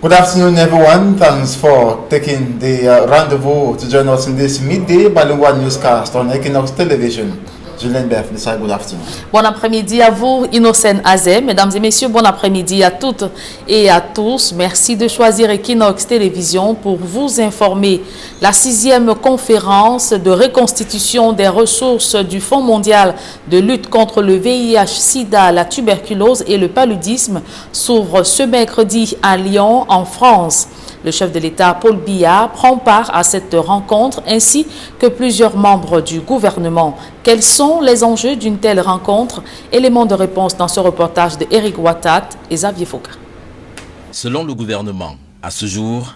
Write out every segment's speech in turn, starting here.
Good afternoon, everyone. Thanks for taking the rendezvous to join us in this midday bilingual newscast on Equinox Television. Julien Bef, good afternoon. Bon après-midi à vous, Innocent Azé. Mesdames et messieurs, bon après-midi à toutes et à tous. Merci de choisir Equinox Télévision pour vous informer. La 6e conférence de reconstitution des ressources du Fonds mondial de lutte contre le VIH-Sida, la tuberculose et le paludisme s'ouvre ce mercredi à Lyon, en France. Le chef de l'État, Paul Biya, prend part à cette rencontre ainsi que plusieurs membres du gouvernement. Quels sont les enjeux d'une telle rencontre? Éléments de réponse dans ce reportage de Eric Watat et Xavier Fouca. Selon le gouvernement, à ce jour,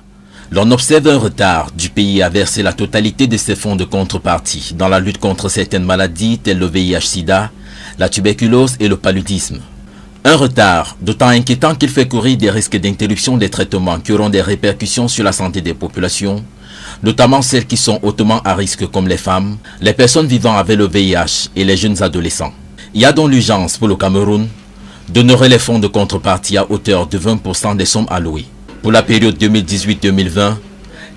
l'on observe un retard du pays à verser la totalité de ses fonds de contrepartie dans la lutte contre certaines maladies telles le VIH-Sida, la tuberculose et le paludisme. Un retard d'autant inquiétant qu'il fait courir des risques d'interruption des traitements qui auront des répercussions sur la santé des populations, notamment celles qui sont hautement à risque comme les femmes, les personnes vivant avec le VIH et les jeunes adolescents. Il y a donc l'urgence pour le Cameroun d'honorer les fonds de contrepartie à hauteur de 20% des sommes allouées. Pour la période 2018-2020,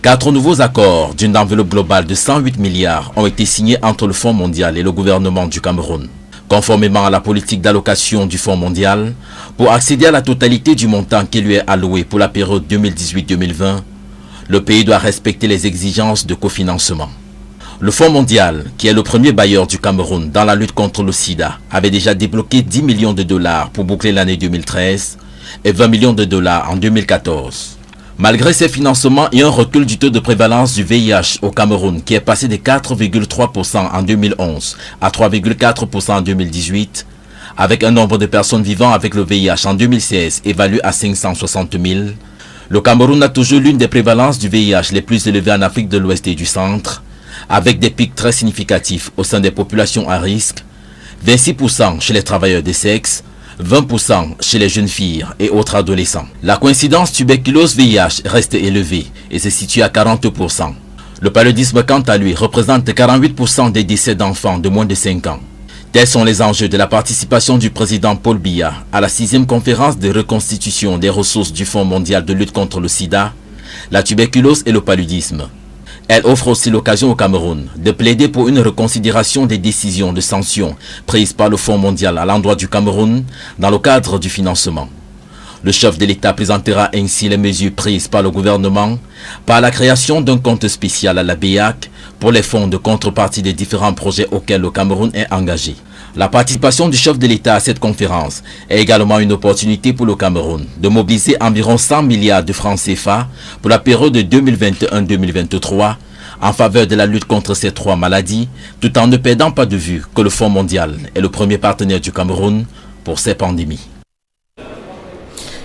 4 nouveaux accords d'une enveloppe globale de 108 milliards ont été signés entre le Fonds mondial et le gouvernement du Cameroun. Conformément à la politique d'allocation du Fonds mondial, pour accéder à la totalité du montant qui lui est alloué pour la période 2018-2020, le pays doit respecter les exigences de cofinancement. Le Fonds mondial, qui est le premier bailleur du Cameroun dans la lutte contre le sida, avait déjà débloqué 10 millions de dollars pour boucler l'année 2013 et 20 millions de dollars en 2014. Malgré ces financements et un recul du taux de prévalence du VIH au Cameroun qui est passé de 4,3% en 2011 à 3,4% en 2018, avec un nombre de personnes vivant avec le VIH en 2016 évalué à 560 000, le Cameroun a toujours l'une des prévalences du VIH les plus élevées en Afrique de l'Ouest et du Centre, avec des pics très significatifs au sein des populations à risque, 26% chez les travailleurs de sexe, 20% chez les jeunes filles et autres adolescents. La coïncidence tuberculose-VIH reste élevée et se situe à 40%. Le paludisme, quant à lui, représente 48% des décès d'enfants de moins de 5 ans. Tels sont les enjeux de la participation du président Paul Biya à la 6e conférence de reconstitution des ressources du Fonds mondial de lutte contre le sida, la tuberculose et le paludisme. Elle offre aussi l'occasion au Cameroun de plaider pour une reconsidération des décisions de sanctions prises par le Fonds mondial à l'endroit du Cameroun dans le cadre du financement. Le chef de l'État présentera ainsi les mesures prises par le gouvernement par la création d'un compte spécial à la BEAC pour les fonds de contrepartie des différents projets auxquels le Cameroun est engagé. La participation du chef de l'État à cette conférence est également une opportunité pour le Cameroun de mobiliser environ 100 milliards de francs CFA pour la période de 2021-2023 en faveur de la lutte contre ces 3 maladies, tout en ne perdant pas de vue que le Fonds mondial est le premier partenaire du Cameroun pour ces pandémies.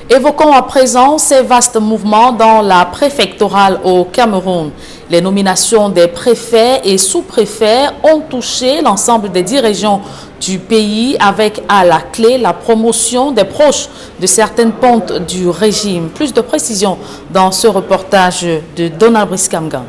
Évoquons à présent ces vastes mouvements dans la préfectorale au Cameroun. Les nominations des préfets et sous-préfets ont touché l'ensemble des 10 régions du pays avec à la clé la promotion des proches de certaines pontes du régime. Plus de précisions dans ce reportage de Donald Briskamgan.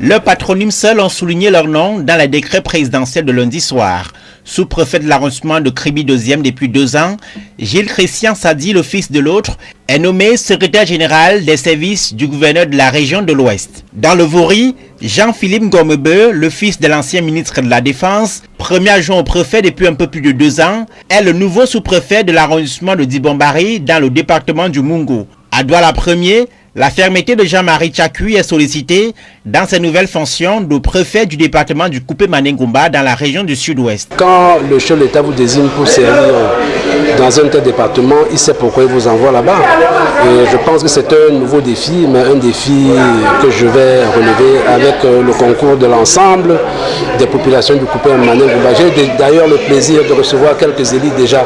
Leurs patronymes seuls ont souligné leur nom dans le décret présidentiel de lundi soir. Sous-préfet de l'arrondissement de Kribi 2e depuis 2 ans, Gilles Christian Sadi, le fils de l'autre, est nommé secrétaire général des services du gouverneur de la région de l'Ouest. Dans le Vaury, Jean-Philippe Gomebeu, le fils de l'ancien ministre de la Défense, premier adjoint au préfet depuis un peu plus de 2 ans, est le nouveau sous-préfet de l'arrondissement de Dibombari dans le département du Mungo. À Douala Premier, la fermeté de Jean-Marie Tchakui est sollicitée dans ses nouvelles fonctions de préfet du département du Coupé-Manengomba dans la région du Sud-Ouest. Quand le chef de l'État vous désigne pour servir dans un tel département, il sait pourquoi il vous envoie là-bas. Et je pense que c'est un nouveau défi, mais un défi que je vais relever avec le concours de l'ensemble des populations du Coupé-Manengomba. J'ai d'ailleurs le plaisir de recevoir quelques élites déjà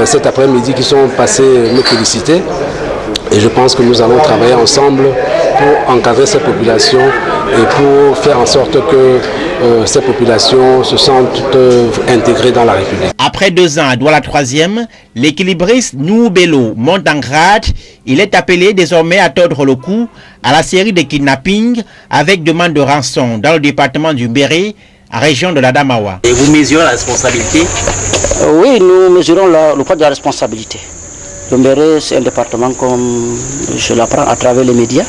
cet après-midi qui sont passés me féliciter. Et je pense que nous allons travailler ensemble pour encadrer ces populations et pour faire en sorte que ces populations se sentent intégrées dans la République. Après 2 ans à Douala 3e, l'équilibriste Nou Bello monte en grade. Il est appelé désormais à tordre le cou à la série de kidnappings avec demande de rançon dans le département du Mbéré, région de l'Adamawa. Et vous mesurez la responsabilité? Oui, nous mesurons le poids de la responsabilité. Le Mbéré, c'est un département comme je l'apprends à travers les médias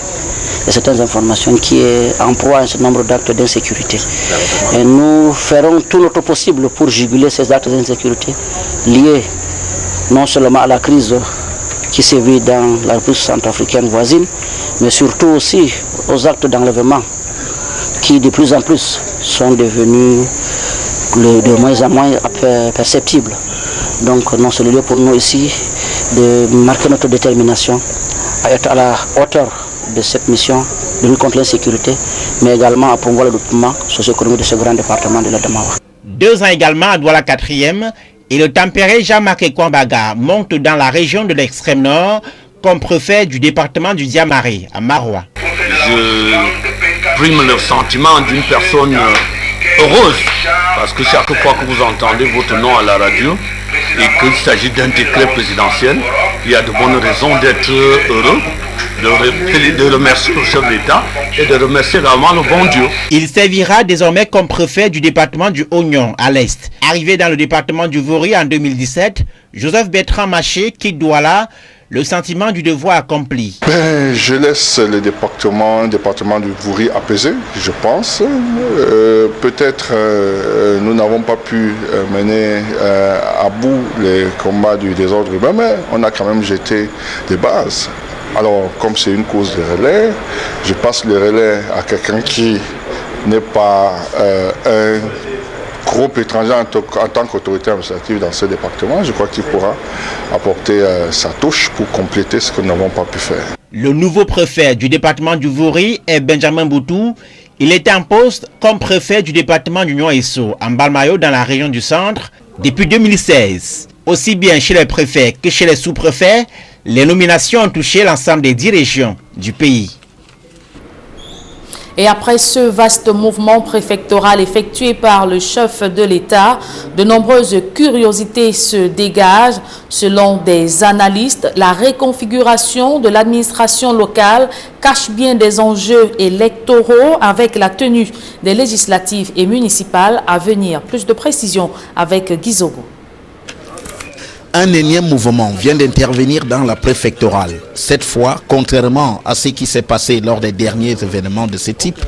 et certaines informations qui est en proie à un certain nombre d'actes d'insécurité. Et nous ferons tout notre possible pour juguler ces actes d'insécurité liés non seulement à la crise qui sévit dans la République centrafricaine voisine, mais surtout aussi aux actes d'enlèvement qui de plus en plus sont devenus de moins en moins perceptibles. Donc non, c'est le lieu pour nous ici de marquer notre détermination à être à la hauteur de cette mission de lutte contre l'insécurité, mais également à promouvoir le développement socio-économique de ce grand département de la Damawa. 2 ans également à Douala 4e, et le tempéré Jean-Marc Kwambaga monte dans la région de l'extrême nord comme préfet du département du Diamari, à Maroua. Je prime le sentiment d'une personne heureuse, parce que chaque fois que vous entendez votre nom à la radio et qu'il s'agit d'un décret présidentiel, il y a de bonnes raisons d'être heureux, de remercier le chef de l'État et de remercier également le bon Dieu. Il servira désormais comme préfet du département du Oignon à l'est. Arrivé dans le département du Vouri en 2017, Joseph Bertrand Maché quitte Douala, le sentiment du devoir accompli. Je laisse le département du Vouri apaisé, je pense. Peut-être nous n'avons pas pu mener à bout les combats du désordre urbain, mais on a quand même jeté des bases. Alors, comme c'est une cause de relais, je passe le relais à quelqu'un qui n'est pas un groupe étranger en tant qu'autorité administrative dans ce département. Je crois qu'il pourra apporter sa touche pour compléter ce que nous n'avons pas pu faire. Le nouveau préfet du département du Vouri est Benjamin Boutou. Il était en poste comme préfet du département du Nion-Esso, en Balmayo, dans la région du centre, depuis 2016. Aussi bien chez les préfets que chez les sous-préfets, les nominations ont touché l'ensemble des 10 régions du pays. Et après ce vaste mouvement préfectoral effectué par le chef de l'État, de nombreuses curiosités se dégagent. Selon des analystes, la réconfiguration de l'administration locale cache bien des enjeux électoraux avec la tenue des législatives et municipales à venir. Plus de précisions avec Guizogo. Un énième mouvement vient d'intervenir dans la préfectorale. Cette fois, contrairement à ce qui s'est passé lors des derniers événements de ce type,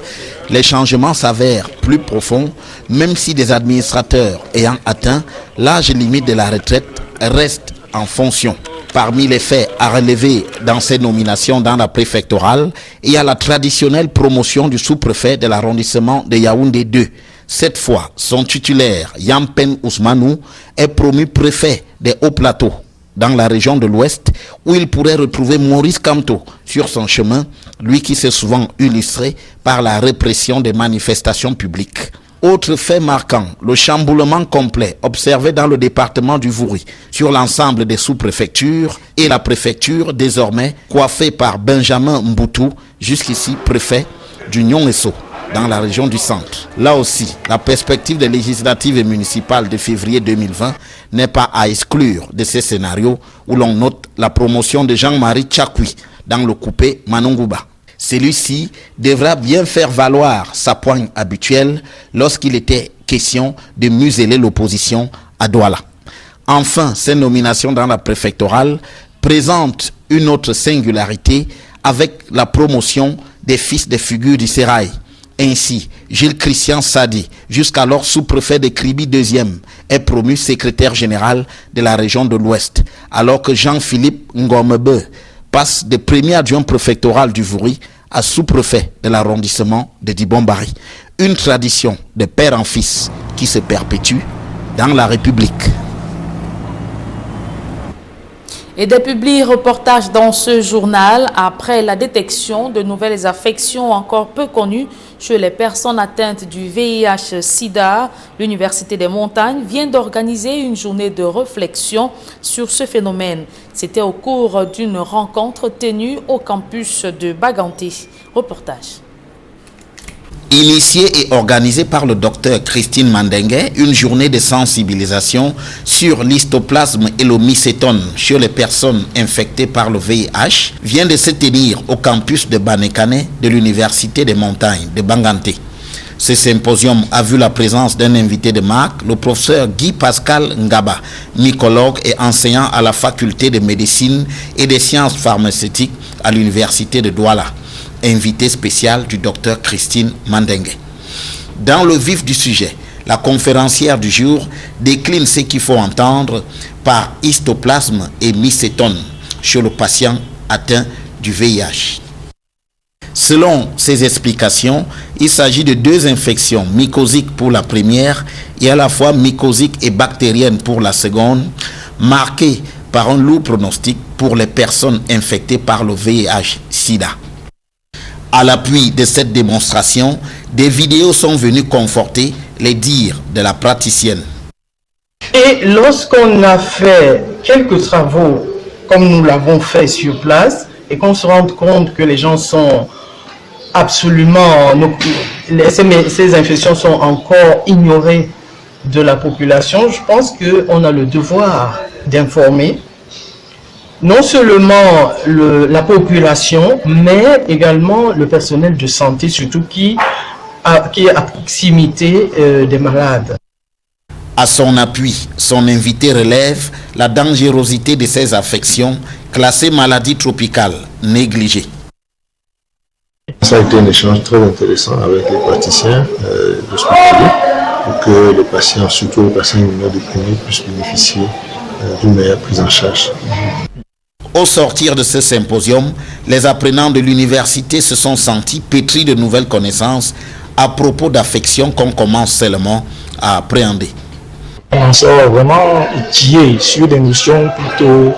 les changements s'avèrent plus profonds, même si des administrateurs ayant atteint l'âge limite de la retraite restent en fonction. Parmi les faits à relever dans ces nominations dans la préfectorale, il y a la traditionnelle promotion du sous-préfet de l'arrondissement de Yaoundé 2. Cette fois, son titulaire, Yampen Ousmanou, est promu préfet des Hauts-Plateaux, dans la région de l'Ouest, où il pourrait retrouver Maurice Kamto sur son chemin, lui qui s'est souvent illustré par la répression des manifestations publiques. Autre fait marquant, le chamboulement complet observé dans le département du Vouri sur l'ensemble des sous-préfectures et la préfecture désormais coiffée par Benjamin Mboutou, jusqu'ici préfet du Nion-Esso, dans la région du centre. Là aussi, la perspective des législatives et municipales de février 2020 n'est pas à exclure de ces scénarios où l'on note la promotion de Jean-Marie Tchakoui dans le coupé Manongouba. Celui-ci devra bien faire valoir sa poigne habituelle lorsqu'il était question de museler l'opposition à Douala. Enfin, ces nominations dans la préfectorale présentent une autre singularité avec la promotion des fils des figures du Sérail. Ainsi, Gilles Christian Sadi, jusqu'alors sous-préfet de Kribi 2e, est promu secrétaire général de la région de l'Ouest, alors que Jean-Philippe Ngomebe passe de premier adjoint préfectoral du Vouri à sous-préfet de l'arrondissement de Dibombari. Une tradition de père en fils qui se perpétue dans la République. Et des publi-reportages dans ce journal après la détection de nouvelles affections encore peu connues chez les personnes atteintes du VIH-Sida. L'Université des Montagnes vient d'organiser une journée de réflexion sur ce phénomène. C'était au cours d'une rencontre tenue au campus de Baganté. Reportage. Initiée et organisée par le docteur Christine Mandengue, une journée de sensibilisation sur l'histoplasme et le mycétone chez les personnes infectées par le VIH vient de se tenir au campus de Banekane de l'Université des Montagnes de Banganté. Ce symposium a vu la présence d'un invité de marque, le professeur Guy Pascal Ngaba, mycologue et enseignant à la faculté de médecine et des sciences pharmaceutiques à l'université de Douala, invité spécial du docteur Christine Mandengue. Dans le vif du sujet, la conférencière du jour décline ce qu'il faut entendre par histoplasme et mycétone chez le patient atteint du VIH. Selon ses explications, il s'agit de deux infections mycosiques pour la première et à la fois mycosiques et bactériennes pour la seconde, marquées par un lourd pronostic pour les personnes infectées par le VIH-Sida. À l'appui de cette démonstration, des vidéos sont venues conforter les dires de la praticienne. Et lorsqu'on a fait quelques travaux, comme nous l'avons fait sur place, et qu'on se rende compte que les gens sont absolument... Ces infections sont encore ignorées de la population, je pense qu'on a le devoir d'informer non seulement la population, mais également le personnel de santé, surtout qui est à proximité des malades. À son appui, son invité relève la dangerosité de ces affections classées maladies tropicales négligées. Ça a été un échange très intéressant avec les praticiens hospitaliers pour que les patients, surtout les patients immunodéprimés, puissent bénéficier d'une meilleure prise en charge. Au sortir de ce symposium, les apprenants de l'université se sont sentis pétris de nouvelles connaissances à propos d'affections qu'on commence seulement à appréhender. On sort vraiment étillé sur des notions plutôt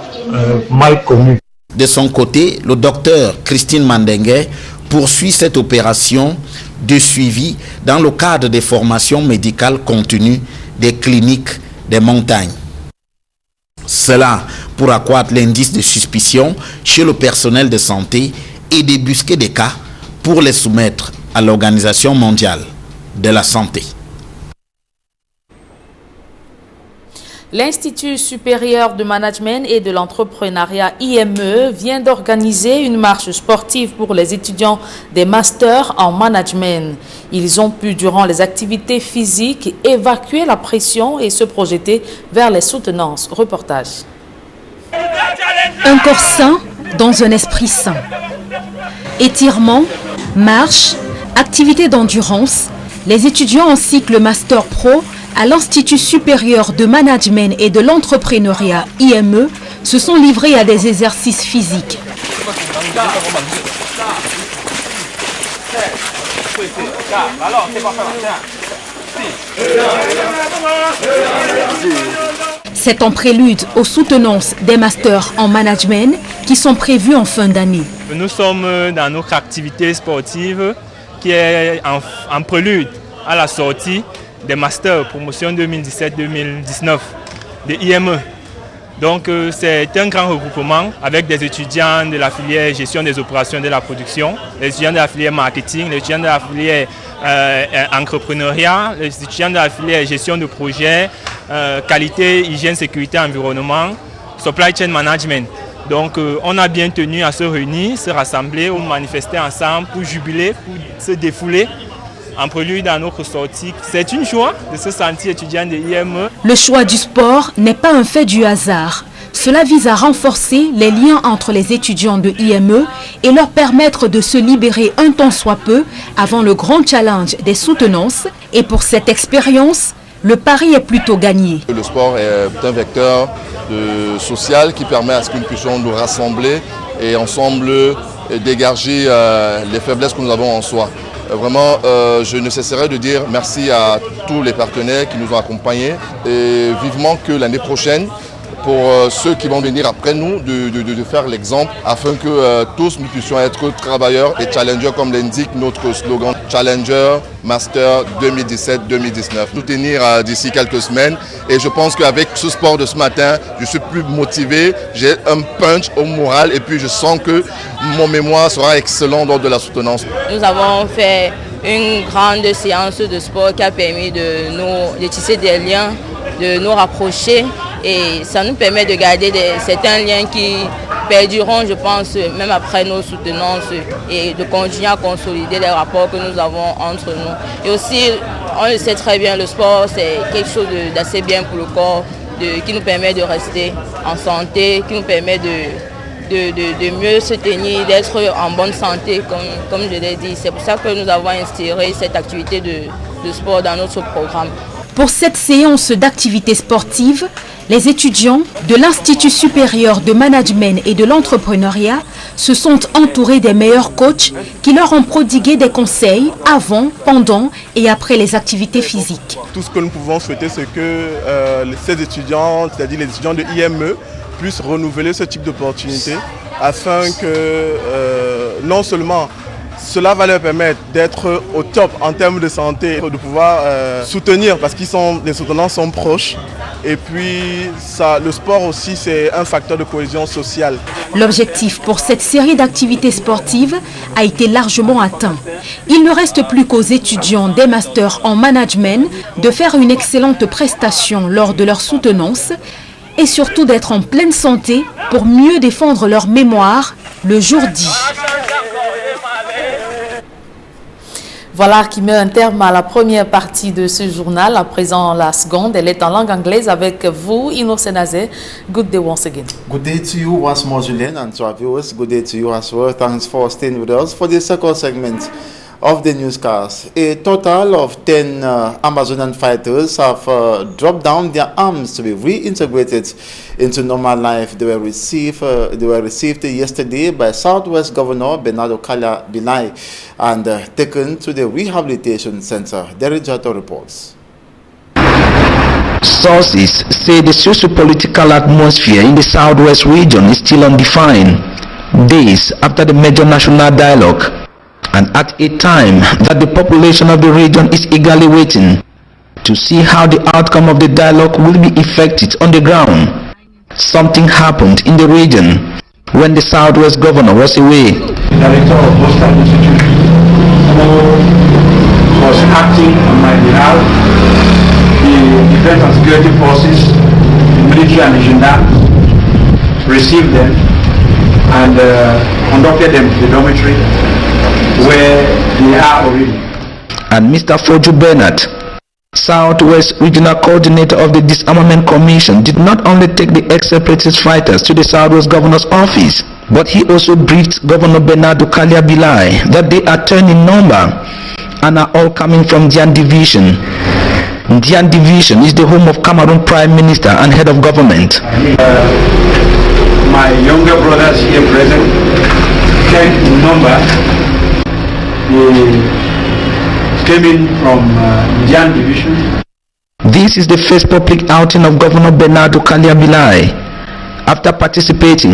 mal connues. De son côté, le docteur Christine Mandengue poursuit cette opération de suivi dans le cadre des formations médicales contenues des cliniques des montagnes. Cela pour accroître l'indice de suspicion chez le personnel de santé et débusquer des cas pour les soumettre à l'Organisation mondiale de la santé. L'Institut supérieur de management et de l'entrepreneuriat IME vient d'organiser une marche sportive pour les étudiants des masters en management. Ils ont pu, durant les activités physiques, évacuer la pression et se projeter vers les soutenances. Reportage. Un corps sain dans un esprit sain. Étirement, marche, activités d'endurance, les étudiants en cycle Master Pro à l'Institut supérieur de management et de l'entrepreneuriat IME se sont livrés à des exercices physiques. C'est en prélude aux soutenances des masters en management qui sont prévus en fin d'année. Nous sommes dans notre activité sportive qui est en prélude à la sortie des masters promotion 2017-2019 de IME. Donc c'est un grand regroupement avec des étudiants de la filière gestion des opérations de la production, les étudiants de la filière marketing, les étudiants de la filière entrepreneuriat, les étudiants de la filière gestion de projet, qualité, hygiène, sécurité, environnement, supply chain management. Donc on a bien tenu à se réunir, se rassembler, ou manifester ensemble pour jubiler, pour se défouler en prélude à notre sortie. C'est une joie de se sentir étudiant de IME. Le choix du sport n'est pas un fait du hasard. Cela vise à renforcer les liens entre les étudiants de IME et leur permettre de se libérer un temps soit peu avant le grand challenge des soutenances. Et pour cette expérience, le pari est plutôt gagné. Le sport est un vecteur social qui permet à ce que nous puissions nous rassembler et ensemble dégager les faiblesses que nous avons en soi. Vraiment, je ne cesserai de dire merci à tous les partenaires qui nous ont accompagnés et vivement que l'année prochaine, pour ceux qui vont venir après nous, de faire l'exemple afin que tous nous puissions être travailleurs et challengers comme l'indique notre slogan Challenger Master 2017-2019. Nous tenir d'ici quelques semaines et je pense qu'avec ce sport de ce matin, je suis plus motivé, j'ai un punch au moral et puis je sens que mon mémoire sera excellent lors de la soutenance. Nous avons fait une grande séance de sport qui a permis de tisser des liens, de nous rapprocher Et ça nous permet de garder certains liens qui perdureront, je pense, même après nos soutenances et de continuer à consolider les rapports que nous avons entre nous. Et aussi, on le sait très bien, le sport, c'est quelque chose d'assez bien pour le corps, qui nous permet de rester en santé, qui nous permet de mieux se tenir, d'être en bonne santé, comme je l'ai dit. C'est pour ça que nous avons instauré cette activité de sport dans notre programme. Pour cette séance d'activité sportive, les étudiants de l'Institut supérieur de management et de l'entrepreneuriat se sont entourés des meilleurs coachs qui leur ont prodigué des conseils avant, pendant et après les activités physiques. Tout ce que nous pouvons souhaiter, c'est que ces étudiants, c'est-à-dire les étudiants de IME, puissent renouveler ce type d'opportunité afin que non seulement cela va leur permettre d'être au top en termes de santé, de pouvoir soutenir parce que les soutenants sont proches. Et puis le sport aussi, c'est un facteur de cohésion sociale. L'objectif pour cette série d'activités sportives a été largement atteint. Il ne reste plus qu'aux étudiants des masters en management de faire une excellente prestation lors de leur soutenance et surtout d'être en pleine santé pour mieux défendre leur mémoire le jour dit. Voilà qui met un terme à la première partie de ce journal. À présent, la seconde, elle est en langue anglaise avec vous, Innocent Azé. Good day once again. Good day to you once more, Julien, and to our viewers. Good day to you as well. Thanks for staying with us for the second segment of the newscast. A total of 10 Amazonian fighters have dropped down their arms to be reintegrated into normal life. They were received yesterday by Southwest Governor Bernardo Kalia Bilai and taken to the rehabilitation center. Derek Jato reports. Sources say the socio-political atmosphere in the Southwest region is still undefined, days after the major national dialogue, and at a time that the population of the region is eagerly waiting to see how the outcome of the dialogue will be effected on the ground. Something happened in the region when the Southwest governor was away. The director of Boston Institute was acting on my behalf. The defense and security forces, the military and the gendarmes received them and conducted them to the dormitory where they are already. And Mr. Foju Bernard, Southwest Regional Coordinator of the Disarmament Commission, did not only take the ex-separatist fighters to the Southwest Governor's office, but he also briefed Governor Bernardo Kalia Bilai that they are 10 in number and are all coming from Dian Division. Dian Division is the home of Cameroon Prime Minister and head of government. My younger brothers here present, 10 in number, came in from Dian Division. This is the first public outing of Governor Bernardo Kalia Bilai after participating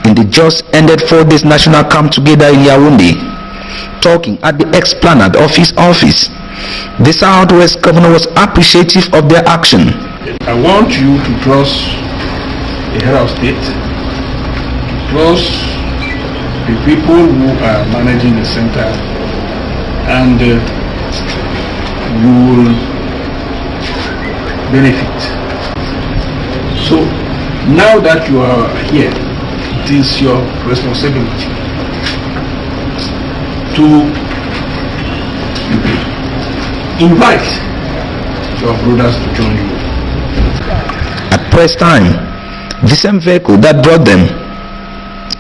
in the just ended 4 days national camp together in Yaoundé. Talking at the Esplanade of his office, the Southwest governor was appreciative of their action. I want you to trust the head of state, to trust the people who are managing the center, and you will benefit. So now that you are here, it is your responsibility to invite your brothers to join you. At press time, the same vehicle that brought them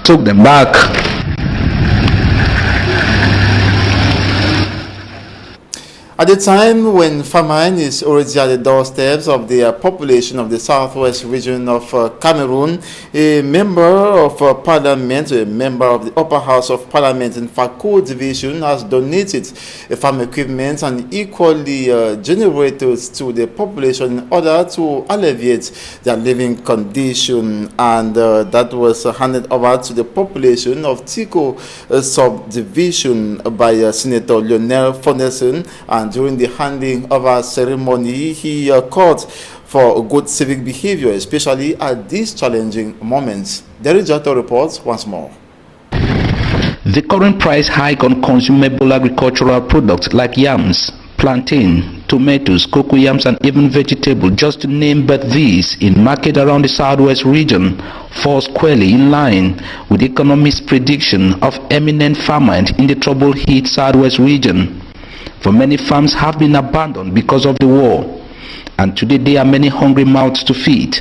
took them back. At the time when famine is already at the doorsteps of the population of the southwest region of Cameroon, a member of parliament, a member of the upper house of parliament in Fakou division has donated farm equipment and equally generators to the population in order to alleviate their living condition, and that was handed over to the population of Tico subdivision by Senator Lionel Fonerson. And during the handing over ceremony, he called for good civic behavior, especially at these challenging moments. Derek Jato reports once more. The current price hike on consumable agricultural products like yams, plantain, tomatoes, cocoyams and even vegetables, just to name but these, in market around the southwest region, fall squarely in line with economists' prediction of imminent famine in the trouble-hit southwest region. For many farms have been abandoned because of the war, and today there are many hungry mouths to feed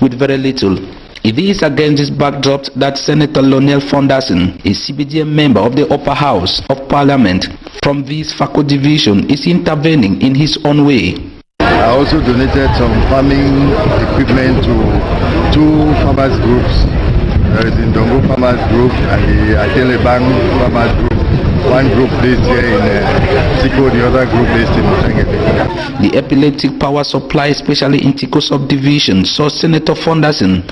with very little. It is against this backdrop that Senator Lionel Fonderson, a CBDM member of the Upper House of Parliament from this Fako division, is intervening in his own way. I also donated some farming equipment to two farmers groups. There is the Ndongo Farmers Group and the Atelebang Farmers Group. One group based here in Tiko, the other group based in Mutengene. The epileptic power supply, especially in Tiko subdivision, saw Senator Fonderson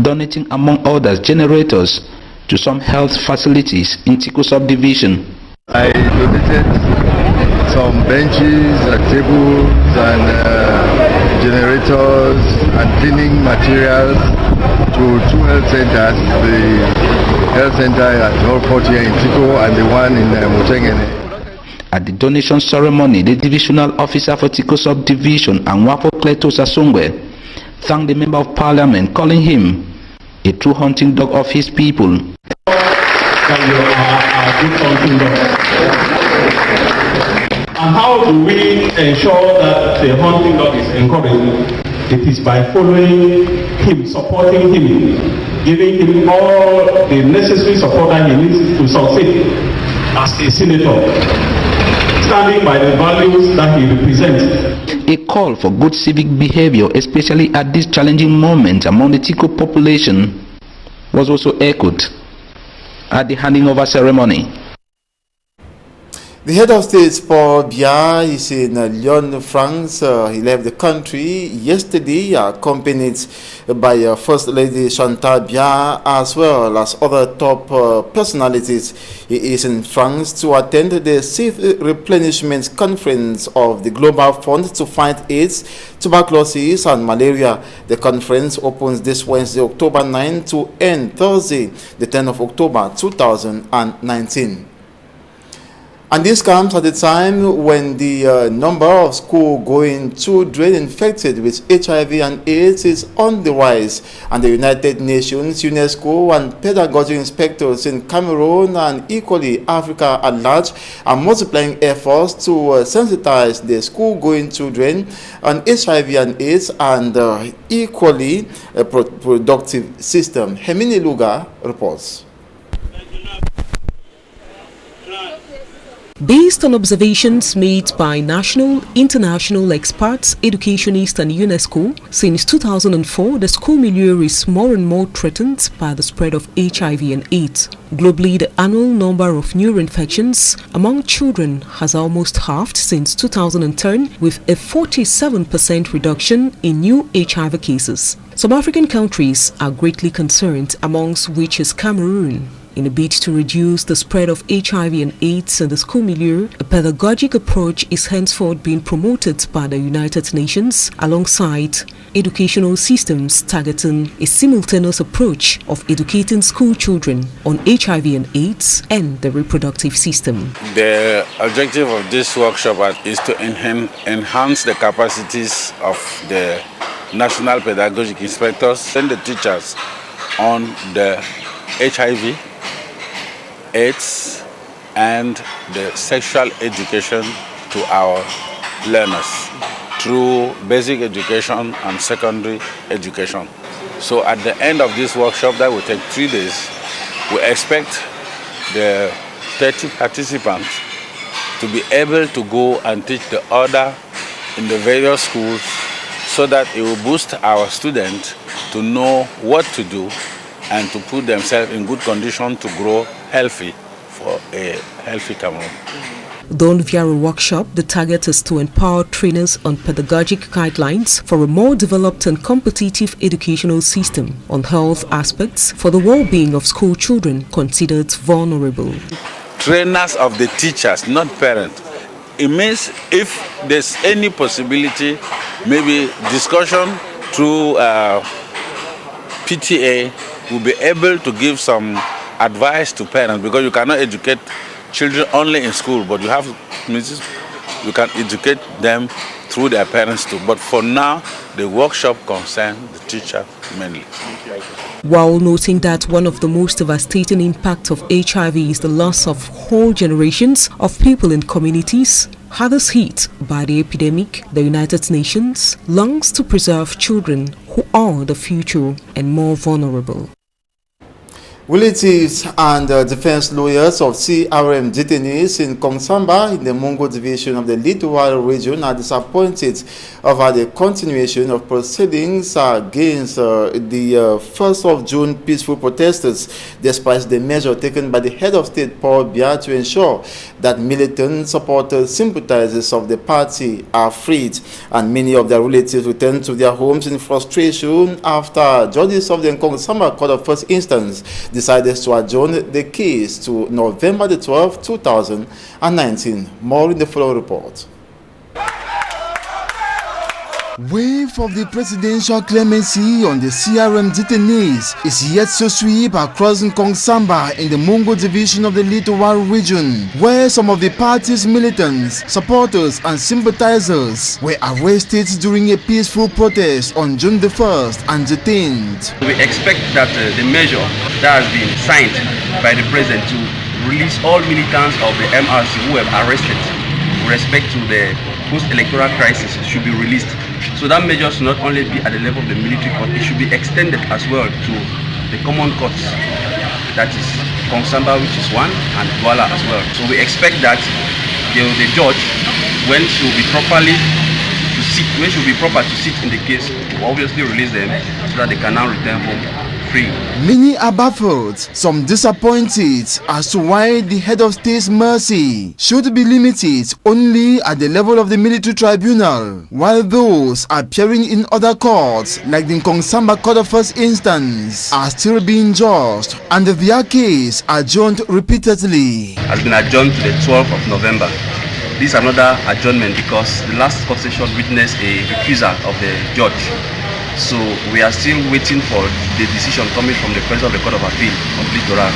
donating, among others, generators to some health facilities in Tiko subdivision. I donated some benches and tables and generators and cleaning materials to two health centers, the health center at Norfolk here in Tiko and the one in Mutengene. At the donation ceremony, the divisional officer for Tiko subdivision, Anwapo Kletos Asungwe, thanked the member of parliament, calling him a true hunting dog of his people. And how do we ensure that the hunting dog is encouraged? It is by following him, supporting him, giving him all the necessary support that he needs to succeed as a senator, standing by the values that he represents. A call for good civic behavior, especially at this challenging moment among the Tiko population, was also echoed at the handing over ceremony. The head of state, Paul Biya, is in Lyon, France. He left the country yesterday, accompanied by First Lady Chantal Biya, as well as other top personalities. He is in France to attend the Safe Replenishment Conference of the Global Fund to fight AIDS, tuberculosis and malaria. The conference opens this Wednesday, October 9 to end Thursday, the 10th of October 2019. And this comes at a time when the number of school-going children infected with HIV and AIDS is on the rise, and the United Nations, UNESCO, and pedagogy inspectors in Cameroon and equally Africa at large are multiplying efforts to sensitize the school-going children on HIV and AIDS and equally a productive system. Hemini Luga reports. Based on observations made by national, international experts, educationists and UNESCO, since 2004, the school milieu is more and more threatened by the spread of HIV and AIDS. Globally, the annual number of new infections among children has almost halved since 2010, with a 47% reduction in new HIV cases. Some African countries are greatly concerned, amongst which is Cameroon. In a bid to reduce the spread of HIV and AIDS in the school milieu, a pedagogic approach is henceforth being promoted by the United Nations alongside educational systems targeting a simultaneous approach of educating school children on HIV and AIDS and the reproductive system. The objective of this workshop is to enhance the capacities of the national pedagogic inspectors and the teachers on the HIV, AIDS and the sexual education to our learners through basic education and secondary education. So at the end of this workshop that will take 3 days, we expect the 30 participants to be able to go and teach the other in the various schools so that it will boost our students to know what to do and to put themselves in good condition to grow healthy for a healthy Cameroon. Done via a workshop, the target is to empower trainers on pedagogic guidelines for a more developed and competitive educational system on health aspects for the well-being of school children considered vulnerable. Trainers of the teachers, not parents. It means if there's any possibility, maybe discussion through PTA will be able to give some advice to parents, because you cannot educate children only in school, but you have we can educate them through their parents too. But for now, the workshop concerns the teacher mainly. While noting that one of the most devastating impacts of HIV is the loss of whole generations of people in communities hardest hit by the epidemic, the United Nations longs to preserve children who are the future and more vulnerable. Relatives and defense lawyers of CRM detainees in Kongsamba in the Mungo division of the Littoral region are disappointed over the continuation of proceedings against the 1st of June peaceful protesters, despite the measure taken by the head of state Paul Biya to ensure that militant supporters, sympathizers of the party are freed, and many of their relatives returned to their homes in frustration after judges of the Kongsamba Court of First Instance decided to adjourn the case to November the 12th, 2019. More in the following report. Wave of the presidential clemency on the CRM detainees is yet to sweep across Kongsamba in the Mungo division of the Littoral region, where some of the party's militants, supporters and sympathizers were arrested during a peaceful protest on June the 1st and detained. We expect that the measure that has been signed by the president to release all militants of the MRC who were arrested with respect to the post-electoral crisis should be released. So that measure should not only be at the level of the military court, it should be extended as well to the common courts, that is Kongsamba, which is one, and Douala as well. So we expect that the judge, when she will be proper to sit in the case, will obviously release them so that they can now return home free. Many are baffled, some disappointed as to why the head of state's mercy should be limited only at the level of the military tribunal, while those appearing in other courts like the Kongsamba Court of First Instance are still being judged and their case adjourned repeatedly. Has been adjourned to the 12th of November. This is another adjournment because the last court session witnessed a recusal of the judge. So we are still waiting for the decision coming from the President of the Court of Appeal of Littoral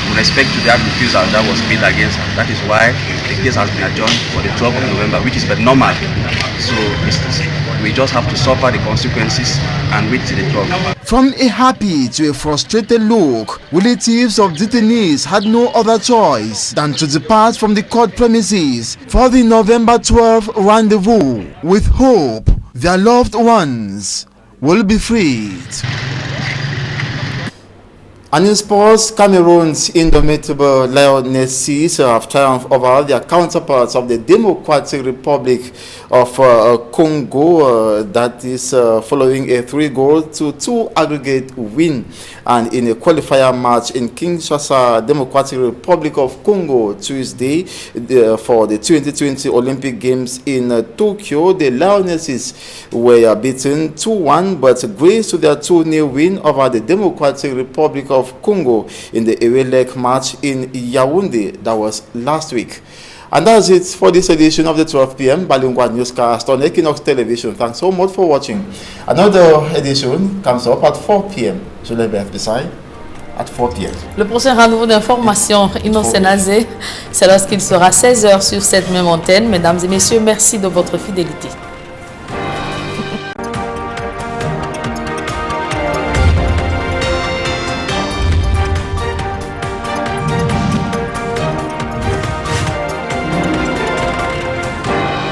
with respect to that refusal that was made against her. That is why the case has been adjourned for the 12th of November, which is but normal. So we just have to suffer the consequences and wait till the 12th. From a happy to a frustrated look, relatives of detainees had no other choice than to depart from the court premises for the November 12th rendezvous with hope their loved ones will be freed. And in sports, Cameroon's indomitable Lionesses have triumphed over their counterparts of the Democratic Republic of Congo, that is following a 3-2 aggregate win, and in a qualifier match in Kinshasa, Democratic Republic of Congo, Tuesday for the 2020 Olympic Games in Tokyo. The Lionesses were beaten 2-1, but grace to their 2-0 win over the Democratic Republic of Congo in the away leg match in Yaoundé. That was last week. And that's it for this edition of the 12 p.m. Bilingual Newscast on Equinox Television. Thanks so much for watching. Another edition comes up at 4 p.m. Je l'ai bien beside at 4 p.m. Le prochain rendez-vous d'information Innocent Azé, c'est lorsqu'il sera 16h sur cette même antenne. Mesdames et messieurs, merci de votre fidélité.